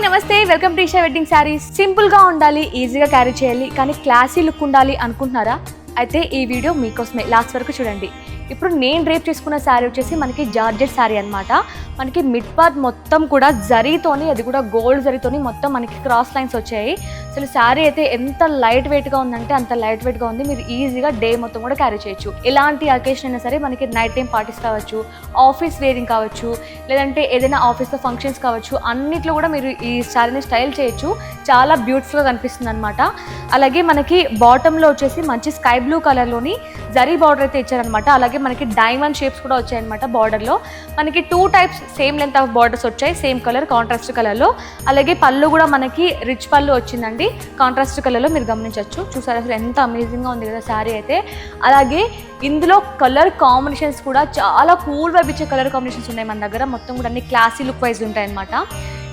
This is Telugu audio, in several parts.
నమస్తే welcome to Esha wedding sarees. Simple గా ఉండాలి, ఈజీగా క్యారీ చేయాలి, కానీ క్లాసీ లుక్ ఉండాలి అనుకుంటున్నారా? అయితే ఈ వీడియో మీకోసమే, లాస్ట్ వరకు చూడండి. ఇప్పుడు నేను రేప్ చేసుకున్న శారీ వచ్చేసి మనకి జార్జెట్ శారీ అనమాట. మనకి మిడ్ పార్ట్ మొత్తం కూడా జరీతోని, అది కూడా గోల్డ్ జరీతోని మొత్తం మనకి క్రాస్ లైన్స్ వచ్చాయి. అసలు శారీ అయితే ఎంత లైట్ వెయిట్గా ఉందంటే అంత లైట్ వెయిట్గా ఉంది. మీరు ఈజీగా డే మొత్తం కూడా క్యారీ చేయొచ్చు. ఎలాంటి అకేషన్ అయినా సరే, మనకి నైట్ టైం పార్టీస్ కావచ్చు, ఆఫీస్ వేరింగ్ కావచ్చు, లేదంటే ఏదైనా ఆఫీస్లో ఫంక్షన్స్ కావచ్చు, అన్నిట్లో కూడా మీరు ఈ శారీని స్టైల్ చేయొచ్చు. చాలా బ్యూటిఫుల్గా కనిపిస్తుంది అనమాట. అలాగే మనకి బాటంలో వచ్చేసి మంచి స్కై బ్లూ కలర్లోని జరీ బార్డర్ అయితే ఇచ్చారనమాట. అలాగే మనకి డైమండ్ షేప్స్ కూడా వచ్చాయన్నమాట బార్డర్లో. మనకి 2 types same length of borders వచ్చాయి, సేమ్ కలర్ కాంట్రాస్ట్ కలర్లో. అలాగే పళ్ళు కూడా మనకి రిచ్ పళ్ళు వచ్చిందండి, కాంట్రాస్ట్ కలర్లో. మీరు గమనించవచ్చు. చూసారు అసలు ఎంత అమేజింగ్గా ఉంది కదా శారీ అయితే. అలాగే ఇందులో కలర్ కాంబినేషన్స్ కూడా చాలా కూల్ వైబ్ ఇచ్చే కలర్ కాంబినేషన్స్ ఉన్నాయి మన దగ్గర. మొత్తం కూడా అన్ని క్లాసీ లుక్ వైజ్ ఉంటాయి అన్నమాట.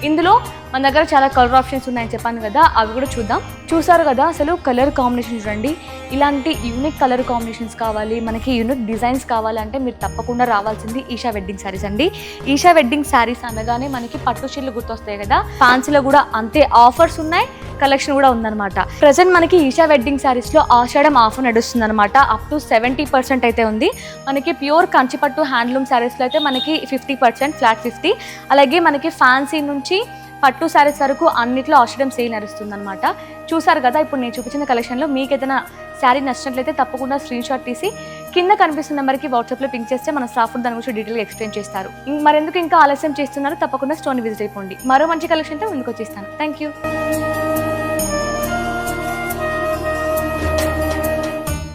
ఇందులో మన దగ్గర చాలా కలర్ ఆప్షన్స్ ఉన్నాయని చెప్పాను కదా, అవి కూడా చూద్దాం. చూసారు కదా అసలు కలర్ కాంబినేషన్స్ చూడండి. ఇలాంటి యూనిక్ కలర్ కాంబినేషన్స్ కావాలి, మనకి యూనిక్ డిజైన్స్ కావాలంటే మీరు తప్పకుండా రావాల్సింది ఈషా వెడ్డింగ్ శారీస్ అండి. ఈషా వెడ్డింగ్ శారీస్ అనగానే మనకి పట్టు చీరలు గుర్తొస్తాయి కదా, ఫ్యాన్సీలో కూడా అంతే ఆఫర్స్ ఉన్నాయి, కలెక్షన్ కూడా ఉందన్నమాట. ప్రజెంట్ మనకి ఈషా వెడ్డింగ్ శారీస్లో ఆషాఢం ఆఫర్ నడుస్తుంది అనమాట. అప్ టు 70% అయితే ఉంది. మనకి ప్యూర్ కంచిపట్టు హ్యాండ్లూమ్ శారీస్లో అయితే మనకి 50%, ఫ్లాట్ 50. అలాగే మనకి ఫ్యాన్సీ నుంచి పట్టు శారీస్ వరకు అన్నిట్లో ఆషాఢం సేల్ నడుస్తుంది అనమాట. చూసారు కదా, ఇప్పుడు నేను చూపించిన కలెక్షన్లో మీకు ఏదైనా శారీ నచ్చినట్లయితే తప్పకుండా స్క్రీన్ షాట్ తీసి కింద కనిపిస్తున్న నెంబర్కి వాట్సాప్లో పింక్ చేస్తే మన స్టాఫ్ దాని గురించి డీటెయిల్గా ఎక్స్ప్లెయిన్ చేస్తారు. మరెందుకు ఇంకా ఆలస్యం చేస్తున్నారు, తప్పకుండా స్టోర్ని విజిట్ అయిపోండి. మరో మంచి కలెక్షన్తో ముందుకు వచ్చేస్తాను. Thank you.